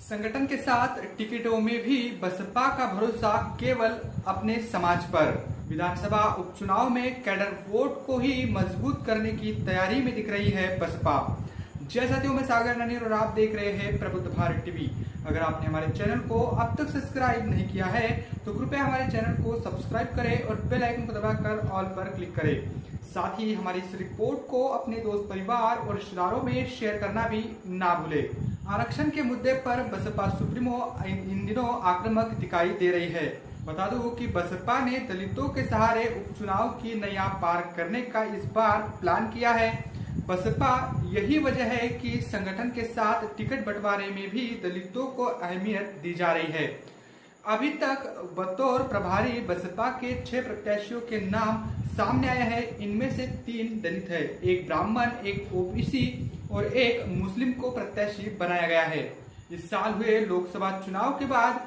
संगठन के साथ टिकटों में भी बसपा का भरोसा केवल अपने समाज पर। विधानसभा उपचुनाव में कैडर वोट को ही मजबूत करने की तैयारी में दिख रही है बसपा। जय साथियों, मैं सागर ननीर और आप देख रहे हैं प्रबुद्ध भारत टीवी। अगर आपने हमारे चैनल को अब तक सब्सक्राइब नहीं किया है तो कृपया हमारे चैनल को सब्सक्राइब करें और बेल आइकन को दबाकर ऑल पर क्लिक करें। साथ ही हमारी इस रिपोर्ट को अपने दोस्त परिवार और रिश्तेदारों में शेयर करना भी ना भूले। आरक्षण के मुद्दे पर बसपा सुप्रीमो इन दिनों आक्रामक दिखाई दे रही है। बता दूं कि बसपा ने दलितों के सहारे उपचुनाव की नैया पार करने का इस बार प्लान किया है। बसपा यही वजह है कि संगठन के साथ टिकट बंटवारे में भी दलितों को अहमियत दी जा रही है। अभी तक बतौर प्रभारी बसपा के 6 प्रत्याशियों के नाम सामने आए हैं। इनमें से 3 दलित है, एक ब्राह्मण, एक ओबीसी और एक मुस्लिम को प्रत्याशी बनाया गया है। इस साल हुए लोकसभा चुनाव के बाद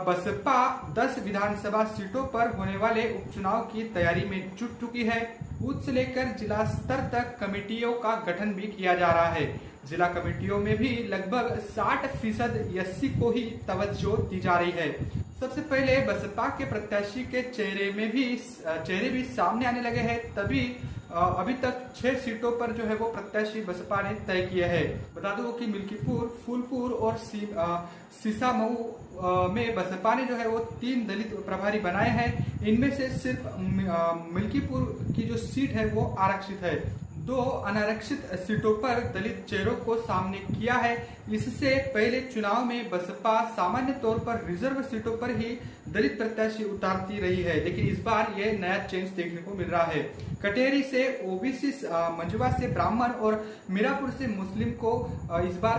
बसपा 10 विधानसभा सीटों पर होने वाले उपचुनाव की तैयारी में जुट चुकी है। बूथ से लेकर जिला स्तर तक कमेटियों का गठन भी किया जा रहा है। जिला कमेटियों में भी लगभग 60% एससी को ही तवज्जो दी जा रही है। सबसे पहले बसपा के प्रत्याशी के चेहरे भी सामने आने लगे हैं। तभी अभी तक 6 सीटों पर जो है वो प्रत्याशी बसपा ने तय किए हैं। बता दूं कि मिल्कीपुर, फूलपुर और सीसामऊ में बसपा ने जो है वो 3 दलित प्रभारी बनाए हैं। इनमें से सिर्फ मिल्कीपुर की जो सीट है वो आरक्षित है। 2 अनारक्षित सीटों पर दलित चेहरों को सामने किया है। इससे पहले चुनाव में बसपा सामान्य तौर पर रिजर्व सीटों पर ही दलित प्रत्याशी उतारती रही है, लेकिन इस बार यह नया चेंज देखने को मिल रहा है। कटेरी से ओबीसी, मंजुआ से ब्राह्मण और मीरापुर से मुस्लिम को इस बार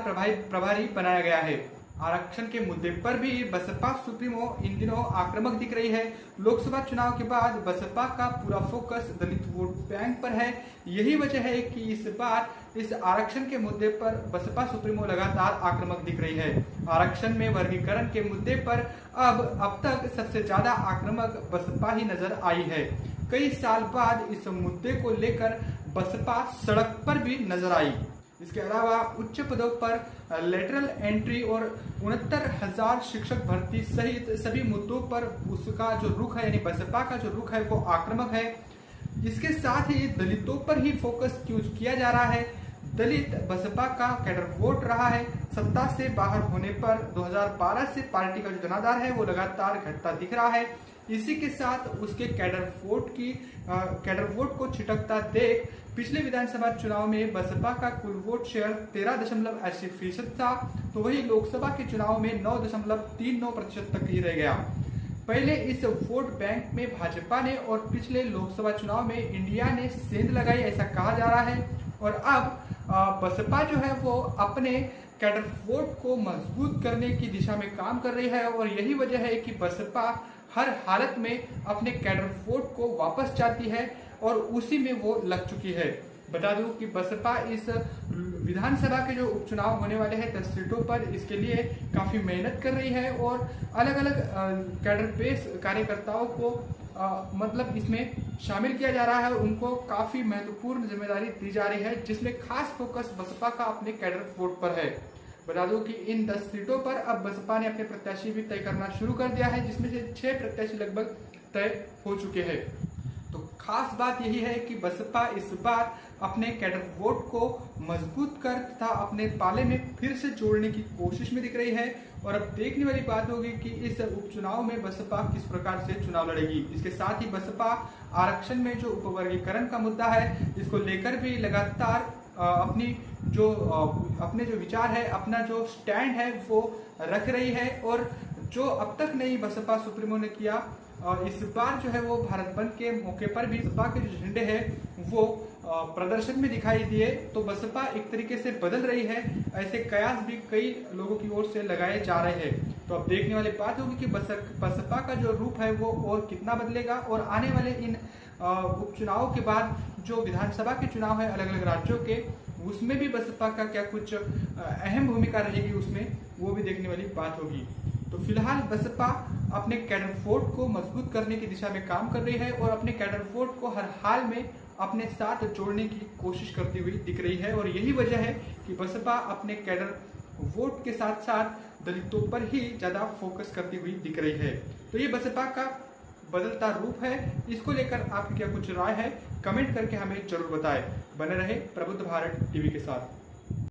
प्रभारी बनाया गया है। आरक्षण के मुद्दे पर भी बसपा सुप्रीमो इन दिनों आक्रामक दिख रही है। लोकसभा चुनाव के बाद बसपा का पूरा फोकस दलित वोट बैंक पर है। यही वजह है कि इस बार इस आरक्षण के मुद्दे पर बसपा सुप्रीमो लगातार आक्रामक दिख रही है। आरक्षण में वर्गीकरण के मुद्दे पर अब तक सबसे ज्यादा आक्रामक बसपा ही नजर आई है। कई साल बाद इस मुद्दे को लेकर बसपा सड़क पर भी नजर आई। इसके अलावा उच्च पदों पर लेटरल एंट्री और 69,000 शिक्षक भर्ती सहित सभी मुद्दों पर उसका जो रुख है, यानी बसपा का जो रुख है वो आक्रामक है। इसके साथ ही दलितों पर ही फोकस किया जा रहा है। दलित बसपा का कैडर वोट रहा है। सत्ता से बाहर होने पर 2012 से पार्टी का जो जनाधार है वो लगातार घटता दिख रहा है। इसी के साथ उसके कैडर वोट को छिटकता देख पिछले विधानसभा चुनाव में बसपा का कुल वोट शेयर 13.80% था, तो वही लोकसभा के चुनाव में 9.39% तक ही रह गया। पहले इस वोट बैंक में भाजपा ने और पिछले लोकसभा चुनाव में इंडिया ने सेंध लगाई, ऐसा कहा जा रहा है। और अब बसपा जो है वो अपने कैडर वोट को मजबूत करने की दिशा में काम कर रही है और यही वजह है कि बसपा हर हालत में अपने कैडर वोट को वापस चाहती है और उसी में वो लग चुकी है। बता दूं कि बसपा इस विधानसभा के जो उपचुनाव होने वाले हैं 10 सीटों पर, इसके लिए काफी मेहनत कर रही है और अलग अलग कैडर बेस कार्यकर्ताओं को मतलब इसमें शामिल किया जा रहा है। उनको काफी महत्वपूर्ण जिम्मेदारी दी जा रही है, जिसमें खास फोकस बसपा का अपने कैडर वोट पर है। बता दूं कि इन 10 सीटों पर अब बसपा ने अपने प्रत्याशी भी तय करना शुरू कर दिया है, जिसमें से 6 प्रत्याशी लगभग तय हो चुके हैं। तो खास बात यही है कि बसपा इस बार अपने कैडर वोट को मजबूत कर तथा अपने पाले में फिर से जोड़ने की कोशिश में दिख रही है। और अब देखने वाली बात होगी कि इस उपचुनाव में बसपा किस प्रकार से चुनाव लड़ेगी। इसके साथ ही बसपा आरक्षण में जो उपवर्गीकरण का मुद्दा है, इसको लेकर भी लगातार अपने जो विचार है, अपना जो स्टैंड है वो रख रही है। और जो अब तक नहीं बसपा सुप्रीमो ने किया, और इस बार जो है वो भारत बंद के मौके पर भी बसपा के जो झंडे हैं वो प्रदर्शन में दिखाई दिए। तो बसपा एक तरीके से बदल रही है, ऐसे कयास भी कई लोगों की ओर से लगाए जा रहे हैं। तो अब देखने वाली बात होगी कि बसपा का जो रूप है वो और कितना बदलेगा और आने वाले इन उपचुनावों के बाद जो विधानसभा के चुनाव है अलग अलग राज्यों के, उसमें भी बसपा का क्या कुछ अहम भूमिका रहेगी, उसमें वो भी देखने वाली बात होगी। तो फिलहाल बसपा अपने कैडर वोट को मजबूत करने की दिशा में काम कर रही है और अपने कैडर वोट को हर हाल में अपने साथ जोड़ने की कोशिश करती हुई दिख रही है। और यही वजह है कि बसपा अपने कैडर वोट के साथ साथ दलितों पर ही ज्यादा फोकस करती हुई दिख रही है। तो ये बसपा का बदलता रूप है। इसको लेकर आपकी क्या कुछ राय है, कमेंट करके हमें जरूर बताएं। बने रहे प्रबुद्ध भारत टीवी के साथ।